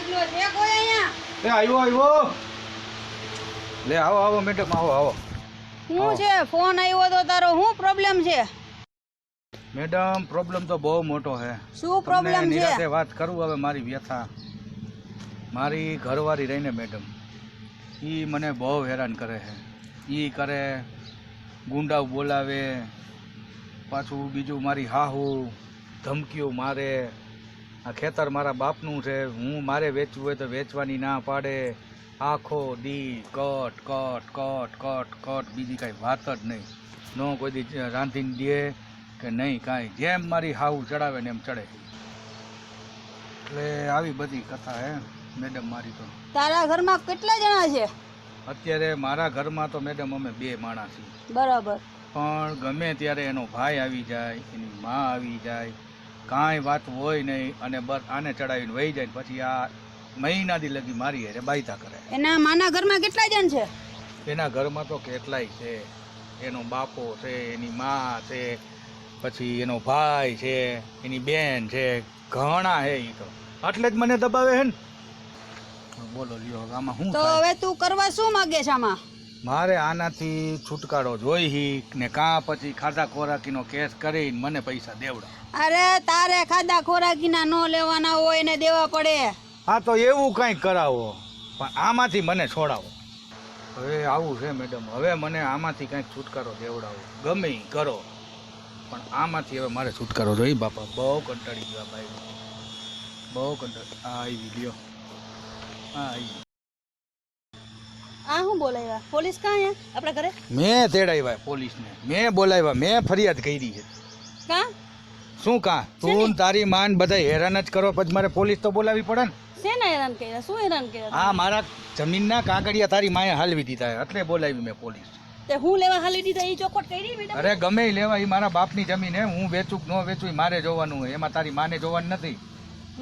એકલો છે કોઈ અહીંયા? એ આવ્યો લે આવો મેડમ આવો શું છે? ફોન આવ્યો તો તારો શું પ્રોબ્લેમ છે? મેડમ પ્રોબ્લેમ તો બહુ મોટો છે. શું પ્રોબ્લેમ છે? નિરાતે વાત કરું હવે મારી વ્યથા. મારી ઘરવાળી રહીને મેડમ ઈ મને બહુ હેરાન કરે છે. ઈ કરે ગુંડા બોલાવે, પાછું બીજું મારી હાહુ ધમકીઓ મારે. આ ખેતર મારા બાપનું છે, હું મારે વેચવું હોય તો વેચવાની ના પાડે. આખો દી cut cut cut cut cut, બીજી કાંઈ વાત જ નહીં. ન કોઈ દી રાંધીને દે કે નહીં કાંઈ, જેમ મારી હાવ ચડાવે ને એમ ચડે. એટલે આવી બધી કથા હે મેડમ મારી તો. તારા ઘરમાં કેટલા જણા છે? અત્યારે મારા ઘરમાં તો મેડમ અમે 2 માણસ છીએ. બરાબર. પણ ગમે ત્યારે એનો ભાઈ આવી જાય, એની માં આવી જાય, કાંઈ વાત હોય નહીં, અને બસ આને ચડાવીને વહી જાય. પછી આ મહિનાથી લગી મારી હારે બાયતા કરે. એના માના ઘરમાં કેટલા જણ છે? એના ઘરમાં તો કેટલાય છે. એનો બાપો છે, એની માં છે, પછી એનો ભાઈ છે, એની બેન છે, ઘણા હે. ઈ તો એટલે જ મને દબાવે હે ને. બોલો લ્યો આમાં શું તો થાય? હવે તું કરવા શું માંગે છે આમાં? મારે આનાથી છુટકારો જોઈ ને કાં પછી ખાધા ખોરાકીનો કેસ કરીને મને પૈસા દેવડા. અરે તારે ખાધા ખોરાકીના નો લેવાના હોય ને દેવા પડે. હા તો એવું કંઈક કરાવો, પણ આમાંથી મને છોડાવો. હવે આવું છે મેડમ, હવે મને આમાંથી કંઈક છુટકારો દેવડાવો. ગમે ઈ કરો, પણ આમાંથી હવે મારે છુટકારો જોઈએ બાપા. બહુ કંટાળી ગયો ભાઈ, બહુ કંટાળી. આ આવી લ્યો, આ આવી. આ હું બોલાવ્યા? પોલીસ કાં અહીંયા આપણા ઘરે? મેં તેડાવ્યા પોલીસને, મેં બોલાવ્યા, મેં ફરિયાદ કરી છે. કાં શું કાં? તું ને તારી માન બધા હેરાન જ કરો, પછી મારે પોલીસ તો બોલાવી પડે ને. શેના હેરાન કર્યા? શું હેરાન કર્યા? આ મારા જમીનના કાગળિયા તારી માએ હાલવી દીધા, એટલે બોલાવી મેં પોલીસ. તે હું લેવા હાલી દીધા એ ચોખવટ કરી મેડમ? અરે ગમે ઈ લેવા, ઈ મારા બાપની જમીન હે. હું વેચું કે ન વેચું ઈ મારે જોવાનું હોય, એમાં તારી માને જોવાનું નથી.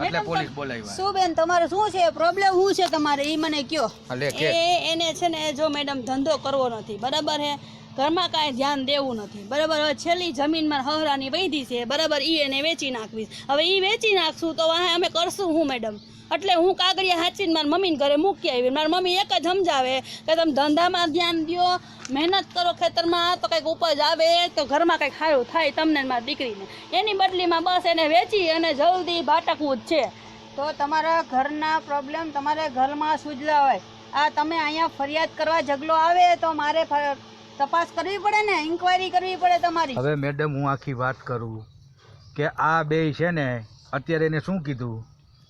એટલે પોલીસ બોલાવ્યા. શું બેન તમારે શું છે પ્રોબ્લેમ? શું છે તમારે ઈ મને કયો. અલે કે એને છે ને જો મેડમ ધંધો કરવો નથી, બરાબર હે, ઘરમાં કાંઈ ધ્યાન દેવું નથી, બરાબર. હવે છેલ્લી જમીનમાં હહરાની વૈધી છે, બરાબર, ઈ એને વેચી નાખવી. હવે ઈ વેચી નાખશું તો વાહે અમે કરશું હું મેડમ? એટલે હું કાગળિયા હાચીને મારી મમ્મીને ઘરે મૂકી આવી. મારી મમ્મી એક જ સમજાવે કે તમે ધંધામાં ધ્યાન દો, મહેનત કરો ખેતરમાં તો કંઈક ઉપજ આવે, તો ઘરમાં કંઈક સારું થાય તમને મારી દીકરીને. એની બદલીમાં બસ એને વેચી અને જલ્દી ભાટકવું જ છે. તો તમારા ઘરના પ્રોબ્લેમ તમારે ઘરમાં સૂઝલા હોય, આ તમે અહીંયા ફરિયાદ કરવા ઝઘડો આવે તો મારે તપાસ કરવી પડે ને, ઇન્કવાયરી કરવી પડે તમારી. હવે મેડમ હું આખી વાત કરું કે આ બે છે ને, અત્યારે એને શું કીધું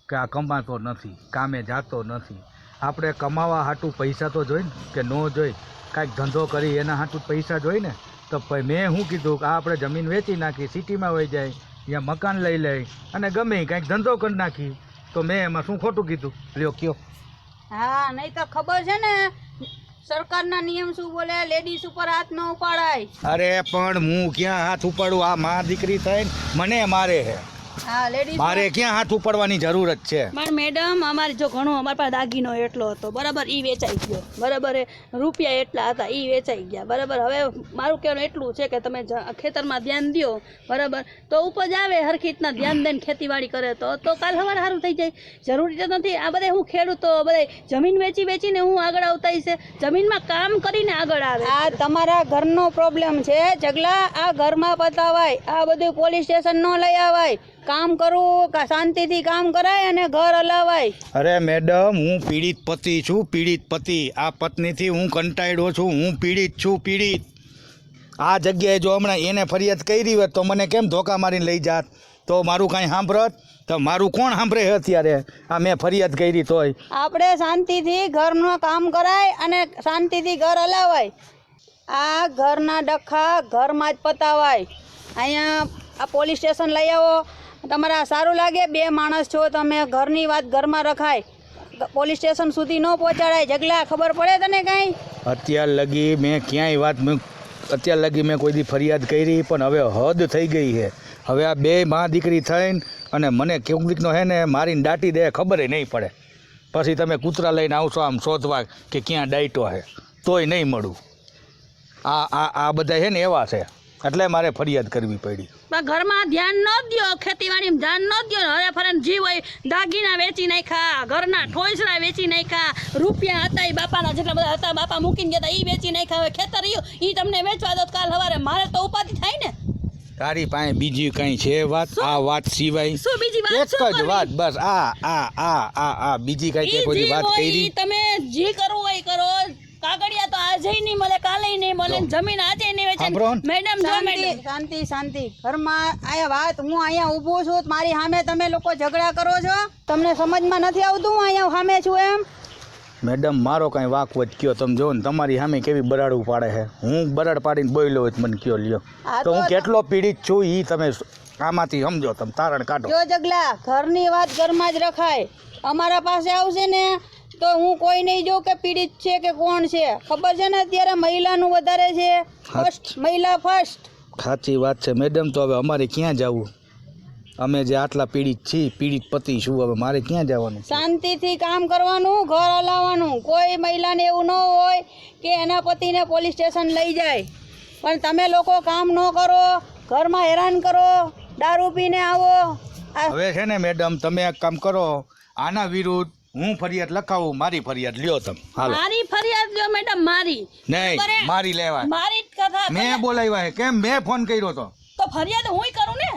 કે આ કમાતો નથી, કામે જાતો નથી. આપણે કમાવા હાટું પૈસા તો જોઈ ને, કે ન જોઈ? કાંઈક ધંધો કરી એના હાટું પૈસા જોઈ ને. તો મેં શું કીધું કે આ આપણે જમીન વેચી નાખી, સિટીમાં વહી જાય, અહીંયા મકાન લઈ લઈ અને ગમે કાંઈક ધંધો કરી નાખી. તો મેં એમાં શું ખોટું કીધું? લ્યો કયો. હા, નહીં તો ખબર છે ને સરકારના નિયમ શું બોલે, લેડીઝ ઉપર હાથ ન ઉપાડાય. અરે પણ હું ક્યાં હાથ ઉપાડું? આ માં દીકરી થઈને મને મારે છે. હા, લેડીઝ મારે ક્યાં હાથ ઉપાડવાની જરૂર જ છે? પણ મેડમ અમારે જો ઘણો અમારી પાસે દાગીનો એટલો હતો, બરાબર, ઈ વેચાઈ ગયો, બરાબર, રૂપિયા એટલા હતા ઈ વેચાઈ ગયા, બરાબર. હવે મારું કહેવાનું એટલું છે કે તમે ખેતરમાં ધ્યાન દો, બરાબર, તો ઉપજ આવે. હરખી રીતના ધ્યાન દઈને ખેતીવાડી કરે તો કાલ સવારે સારું થઈ જાય. જરૂરી તો નથી આ બધા હું ખેડૂતો બધા જમીન વેચીને હું આગળ આવતા છે, જમીનમાં કામ કરીને આગળ આવે. આ તમારા ઘરનો પ્રોબ્લેમ છે જગલા, આ ઘરમાં પતાવાય, આ બધું પોલીસ સ્ટેશન ન લઈ આવાય. કામ કરવું કે શાંતિથી કામ કરાય અને ઘર હલાવાય. અરે મેડમ, હું પીડિત પતિ છું, પીડિત પતિ. આ પત્નીથી હું કંટાળ્યો છું, હું પીડિત છું, પીડિત. આ જગ્યાએ જો હમણાં એને ફરિયાદ કરી હોત તો મને કેમ ધોકા મારીને લઈ જાત? તો મારું કાંઈ સાંભળત? તો મારું કોણ સાંભળે અત્યારે? આ મેં ફરિયાદ કરી તોય. આપણે શાંતિથી ઘરનું કામ કરાય અને શાંતિથી ઘર હલાવાય. આ ઘરના ડખા ઘરમાં જ પતાવાય. અહીંયા આ પોલીસ સ્ટેશન લઈ આવો. તમારા સારું લાગે? 2 માણસ છો તમે, ઘરની વાત ઘરમાં રખાય, પોલીસ સ્ટેશન સુધી ન પહોંચાડાય. જગલા ખબર પડે તને કાંઈ? અત્યાર લગી મેં ક્યાંય વાત, અત્યાર લગી મેં કોઈ દી ફરિયાદ કરી, પણ હવે હદ થઈ ગઈ છે. હવે આ 2 માં દીકરી થઈને અને મને કેવું દીકનો હે ને મારીને દાટી દે, ખબર નહીં પડે. પછી તમે કૂતરા લઈને આવશો આમ શોધવા કે ક્યાં ડાયટો છે, તોય નહીં મળું. આ બધા છે ને એવા છે. એટલે મારે ફરિયાદ કરવી પડી. પણ ઘરમાં ધ્યાન ન દ્યો, ખેતીવાડીમાં ધ્યાન ન દ્યો, હરે ફરેને જીવ હોય દાગીના વેચી નાખ્યા, ઘરના ઠોસરા વેચી નાખ્યા, રૂપિયા હતા એ બાપાના જેટલા બધા હતા બાપા મૂકીને ગયા હતા એ વેચી નાખ્યા. હવે ખેતર એ તમને વેચવા દો કાલ સવારે મારે તો ઉપાધિ થાય ને. તારી પાસે બીજી કઈ છે વાત? આ વાત સિવાય શું બીજી વાત? એક શું જ કરવી? વાત બસ આ બીજી કઈ તે કોઈ વાત કરી? તમે જે કરવું હોય કરો. કાગળિયા તો આજે નહીં મળે, કાલે નહીં મળે, જમીન આજે નહીં વેચે. સાંભળો ને. મેડમ જો શાંતિ મેડમ શાંતિ શાંતિ ઘરમાં આયા વાત હું અહીંયા ઊભો છું મારી સામે તમે લોકો ઝઘડા કરો છો તમને સમજમાં નથી આવતું હું અહીંયા સામે છું એમ મેડમ મારો કઈ વાક વચ કયો તમે જો ને તમારી સામે કેવી બરાડું પાડે છે. હું બરાડ પાડીને બોલ્યો હોય તો મને કયો લ્યો હા તો હું તો- કેટલો પીડિત છું એ તમે આમાંથી સમજો, તમે તારણ કાઢો. જો જગલા ઘરની વાત ઘરમાં જ રખાય અમારા પાસે આવશે ને તો હું કોઈ નહીં જોઉં કે પીડિત છે કે કોણ છે. ખબર છે ને અત્યારે મહિલાનું વધારે છે. ફર્સ્ટ મહિલા ફર્સ્ટ. સાચી વાત છે મેડમ. તો હવે અમારે ક્યાં જવું? અમે જે આટલા પીડિત છીએ, પીડિત પતિ છું, હવે મારે ક્યાં જવાનું? શાંતિથી કામ કરવાનું ઘર હલાવવાનું. કોઈ મહિલાને એવું ન હોય કે એના પતિને પોલીસ સ્ટેશન લઈ જાય. પણ તમે લોકો કામ ન કરો, ઘરમાં હેરાન કરો, દારૂ પીને આવો. હવે છે ને મેડમ તમે એક કામ કરો, આના વિરુદ્ધ હું ફરિયાદ લખાવું. મારી ફરિયાદ લ્યો તમે. હાલો. મારી ફરિયાદ લ્યો મેડમ, મારી નહીં, બરાબર. મારી લેવાય. મારી જ કથા. મેં બોલાવ્યા છે. કેમ? મેં ફોન કર્યો તો. તો ફરિયાદ હુંય કરું ને.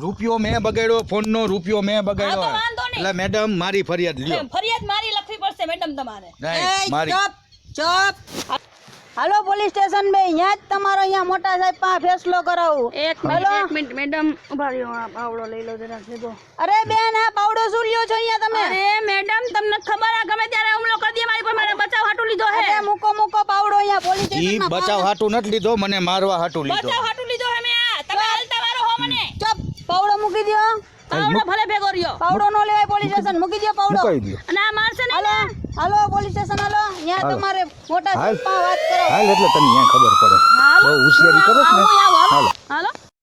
રૂપિયો મેં બગાડ્યો, ફોનનો રૂપિયો મેં બગાડ્યો. હા, તો વાંધો નહીં. એટલે મેડમ મારી ફરિયાદ લ્યો. ફરિયાદ મારી લખવી પડશે મેડમ તમારે. નહીં, મારી. ચપ હાલો પોલીસ સ્ટેશન બે અહીંયા જ તમારો અહીંયા મોટા સાહેબ પાસે ફેસલો કરાવું. એક મિનિટ મેડમ ઉભા રહ્યો. આ પાવડો લઈ લો જરા લીધો. અરે બેન આ પાવડો શું લ્યો છો અહીંયા તમે? અરે મેડમ તમને ખબર આ ગમે ત્યારે હુમલો કરી દે મારી પર, મારે બચાવ હાટું લીધો હે. અરે મૂકો પાવડો અહીંયા પોલીસ ઈ સ્ટેશનમાં. બચાવ હાટું નથી લીધો, મને મારવા હાટું લીધો. બચાવ હાટું લીધો હે મેં આ. તમે હાલતા વારો હો મને. ચપ પાવડો મૂકી દો. પાવડો ભલે ભેગો રહ્યો. પાવડો નો લેવાય પોલીસ સ્ટેશન. મૂકી દો પાવડો. મુકાઈ દો. અને આ મારશે ને હાલો હાલો પોલીસ સ્ટેશન હાલો. અહીંયા હાલો. તમારે મોટા હાલ. સાહેબ પાસે વાત કરો. હાલ એટલે તને અહીંયા ખબર પડે. હાલો. બહુ હોશિયારી કરો છો ને. આવું, આવું, હાલો. હાલો.